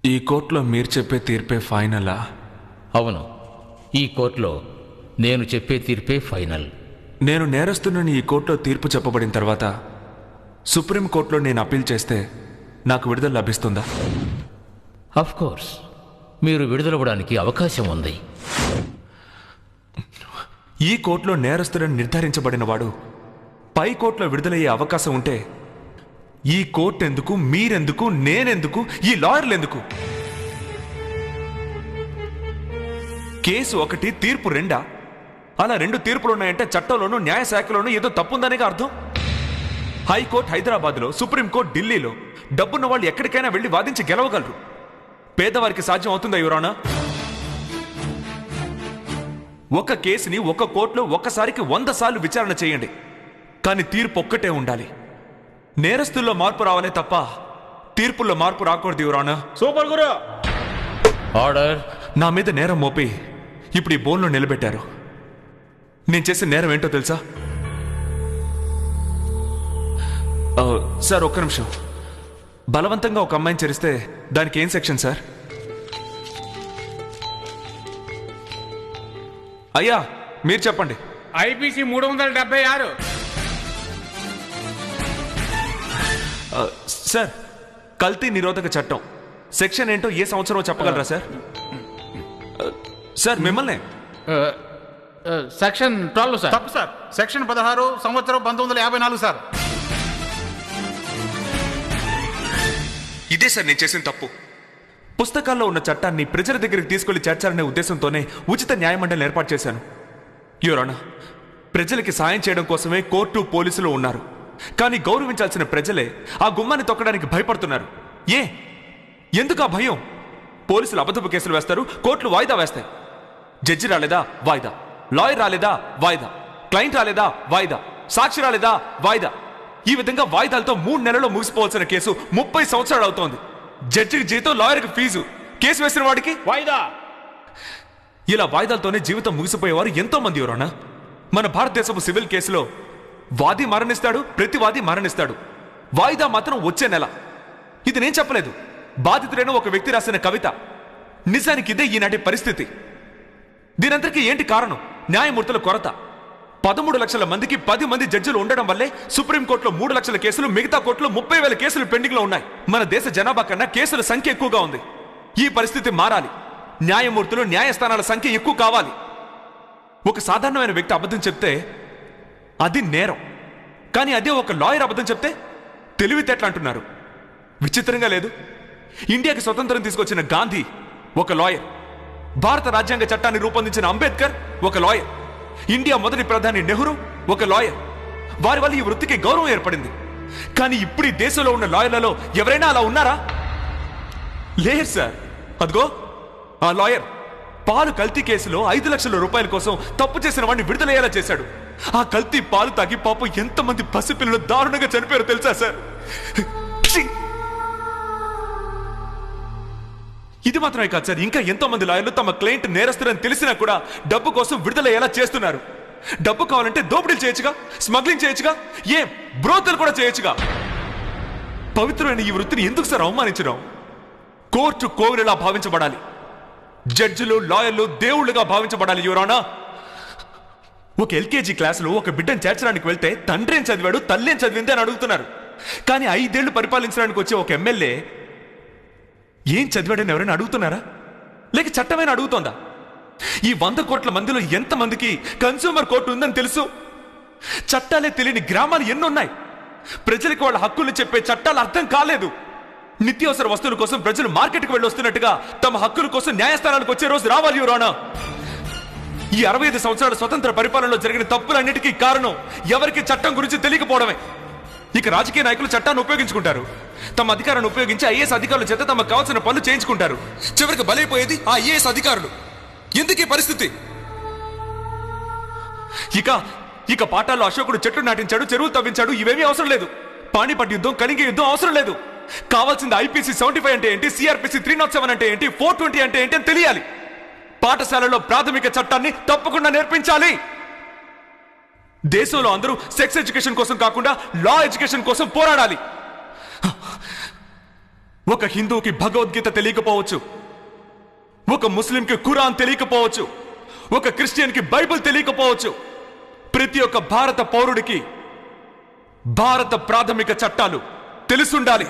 ఈ కోర్టులో మీరు చెప్పే తీర్పే ఫైనలా? అవును, ఈ కోర్టులో నేను చెప్పే తీర్పే ఫైనల్. నేను నేరస్తునని ఈ కోర్టులో తీర్పు చెప్పబడిన తర్వాత సుప్రీంకోర్టులో నేను అప్పీల్ చేస్తే నాకు విడుదల లభిస్తుందా? అఫ్ కోర్స్, మీరు విడుదలవ్వడానికి అవకాశం ఉంది. ఈ కోర్టులో నేరస్తుడని నిర్ధారించబడిన వాడు పై కోర్టులో విడుదలయ్యే అవకాశం ఉంటే ఈ కోర్టు ఎందుకు, మీరెందుకు, నేనెందుకు, ఈ లాయర్లు ఎందుకు? కేసు ఒకటి, తీర్పు రెండా? అలా రెండు తీర్పులు ఉన్నాయంటే చట్టంలోనూ న్యాయశాఖలోనూ ఏదో తప్పుందనేగా అర్థం. హైకోర్టు హైదరాబాద్లో, సుప్రీంకోర్టు ఢిల్లీలో. డబ్బున్న వాళ్ళు ఎక్కడికైనా వెళ్ళి వాదించి గెలవగలరు. పేదవారికి సాధ్యం అవుతుందా యువరానా? ఒక కేసుని ఒక కోర్టులో ఒక్కసారికి 100 సార్లు విచారణ చేయండి, కానీ తీర్పు ఒక్కటే ఉండాలి. నేరస్తుల్లో మార్పు రావాలే తప్ప తీర్పుల్లో మార్పు రాకూడదు యువరానా. సూపర్ గురు. ఆర్డర్. నా మీద నేరం మోపి ఇప్పుడు ఈ బోన్లో నిలబెట్టారు. నేను చేసిన నేరం ఏంటో తెలుసా? సార్ ఒక్క నిమిషం. బలవంతంగా ఒక అమ్మాయిని చేరిస్తే దానికి ఏం సెక్షన్ సార్? అయ్యా మీరు చెప్పండి. ఐపీసీ 376. సార్ కల్తీ నిరోధక చట్టం సెక్షన్ ఏంటో ఏ సంవత్సరం చెప్పగలరా సార్? సార్ మిమ్మల్ని సెక్షన్ 12 సార్. తప్పు సార్. సెక్షన్ 16 సంవత్సరం 1954 సార్. ఇదే సార్ నేను చేసిన తప్పు. పుస్తకాల్లో ఉన్న చట్టాన్ని ప్రజల దగ్గరికి తీసుకెళ్లి చేర్చాలనే ఉద్దేశంతోనే ఉచిత న్యాయమండలిని ఏర్పాటు చేశాను. యువరానా, ప్రజలకి సాయం చేయడం కోసమే కోర్టు, పోలీసులు ఉన్నారు. కానీ గౌరవించాల్సిన ప్రజలే ఆ గుమ్మాన్ని తొక్కడానికి భయపడుతున్నారు. ఎందుకు ఆ భయం? పోలీసులు అబద్ధపు కేసులు వేస్తారు, కోర్టులు వాయిదా వేస్తాయి. జడ్జి రాలేదా? వాయిదా. లాయర్ రాలేదా? వాయిదా. క్లయింట్ రాలేదా? వాయిదా. సాక్షి రాలేదా? వాయిదా. ఈ విధంగా వాయిదాలతో 3 నెలల్లో ముగిసిపోవాల్సిన కేసు 30 సంవత్సరాలు అవుతోంది. జడ్జికి జీతం, లాయర్కి ఫీజు, కేసు వేసిన వాడికి వాయిదా. ఇలా వాయిదాలతోనే జీవితం ముగిసిపోయేవారు ఎంతో మంది యువరానా. మన భారతదేశపు సివిల్ కేసులో వాది మరణిస్తాడు, ప్రతివాది మరణిస్తాడు. వాయిదా మాత్రం వచ్చే నెల. ఇది నేను చెప్పలేదు, బాధితుడైన ఒక వ్యక్తి రాసిన కవిత. నిజానికి ఇదే ఈనాటి పరిస్థితి. దీనంతటికీ ఏంటి కారణం? న్యాయమూర్తుల కొరత. 13 లక్షల మందికి 10 మంది జడ్జిలు ఉండడం వల్లే సుప్రీంకోర్టులో 3 లక్షల కేసులు, మిగతా కోర్టులో 30,000 కేసులు పెండింగ్ లో ఉన్నాయి. మన దేశ జనాభా కన్నా కేసుల సంఖ్య ఎక్కువగా ఉంది. ఈ పరిస్థితి మారాలి. న్యాయమూర్తులు, న్యాయస్థానాల సంఖ్య ఎక్కువ కావాలి. ఒక సాధారణమైన వ్యక్తి అబద్ధం చెప్తే అది నేరం, కానీ అదే ఒక లాయర్ అబద్ధం చెప్తే తెలివితేటలు అంటున్నారు. విచిత్రంగా లేదు? ఇండియాకి స్వతంత్రం తీసుకొచ్చిన గాంధీ ఒక లాయర్, భారత రాజ్యాంగ చట్టాన్ని రూపొందించిన అంబేద్కర్ ఒక లాయర్, ఇండియా మొదటి ప్రధాని నెహ్రూ ఒక లాయర్. వారి వల్ల ఈ వృత్తికి గౌరవం ఏర్పడింది. కానీ ఇప్పుడు ఈ దేశంలో ఉన్న లాయర్లలో ఎవరైనా అలా ఉన్నారా? లేదు సార్. అదిగో ఆ లాయర్ పాలు కల్తీ కేసులో 5 లక్షల రూపాయల కోసం తప్పు చేసిన వాడిని విడుదలయ్యేలా చేశాడు. ఆ కల్తీ పాలు తాగి పాపం ఎంతమంది పసిపిల్లలు దారుణంగా చనిపోయారో తెలుసా సార్? ఇది మాత్రమే కాదు సార్, ఇంకా ఎంతో మంది లాయర్లు తమ క్లయింట్ నేరస్తులని తెలిసినా కూడా డబ్బు కోసం విడుదలయ్యేలా చేస్తున్నారు. డబ్బు కావాలంటే దోపిడీలు చేయొచ్చుగా, స్మగ్లింగ్ చేయొచ్చుగా, బ్రోతలు కూడా చేయొచ్చుగా. పవిత్రమైన ఈ వృత్తిని ఎందుకు సార్ అవమానించడం? కోర్టు కోవిలలా భావించబడాలి. జడ్జిలు, లాయర్లు దేవుళ్ళుగా భావించబడాలి యువరానా. ఒక ఎల్కేజీ క్లాసులో ఒక బిడ్డను చేర్చడానికి వెళ్తే తండ్రి ఏం చదివాడు, తల్లి ఏం చదివింది అని అడుగుతున్నారు. కానీ 5 ఏళ్లు పరిపాలించడానికి వచ్చే ఒక ఎమ్మెల్యే ఏం చదివాడని ఎవరైనా అడుగుతున్నారా? లేక చట్టమైనా అడుగుతోందా? ఈ 100 కోట్ల మందిలో ఎంతమందికి కన్స్యూమర్ కోర్టు ఉందని తెలుసు? చట్టాలే తెలియని గ్రామాలు ఎన్నున్నాయి. ప్రజలకు వాళ్ళ హక్కుల్ని చెప్పే చట్టాలు అర్థం కాలేదు. నిత్యావసర వస్తువుల కోసం ప్రజలు మార్కెట్కి వెళ్ళి వస్తున్నట్టుగా తమ హక్కుల కోసం న్యాయస్థానాలకు వచ్చే రోజు రావాలి యువరానా. ఈ 65 సంవత్సరాల స్వతంత్ర పరిపాలనలో జరిగిన తప్పులన్నిటికీ కారణం ఎవరికి చట్టం గురించి తెలియకపోవడమే. ఇక రాజకీయ నాయకులు చట్టాన్ని ఉపయోగించుకుంటారు. తమ అధికారాన్ని ఉపయోగించి ఐఏఎస్ అధికారుల చేత తమకు కావాల్సిన పనులు చేయించుకుంటారు. చివరికి బలైపోయేది ఆ ఐఏఎస్ అధికారులు. ఎందుకు ఈ పరిస్థితి? ఇక పాఠాల్లో అశోకుడు చెట్లు నాటించాడు, చెరువులు తవ్వించాడు, ఇవేమీ అవసరం లేదు. పాణిపట్ యుద్ధం, కళింగ యుద్ధం అవసరం లేదు. కావాల్సింది ఐపీసీ 75 అంటే ఏంటి, సిఆర్పిసి 307 అంటే ఏంటి, 420 అంటే ఏంటి అని తెలియాలి. పాఠశాలలో ప్రాథమిక చట్టాన్ని తప్పకుండా నేర్పించాలి. దేశంలో అందరూ సెక్స్ ఎడ్యుకేషన్ కోసం కాకుండా లా ఎడ్యుకేషన్ కోసం పోరాడాలి. ఒక హిందువుకి భగవద్గీత తెలియకపోవచ్చు, ఒక ముస్లింకి ఖురాన్ తెలియకపోవచ్చు, ఒక క్రిస్టియన్కి బైబిల్ తెలియకపోవచ్చు. ప్రతి ఒక్క భారత పౌరుడికి భారత ప్రాథమిక చట్టాలు తెలుసుండాలి.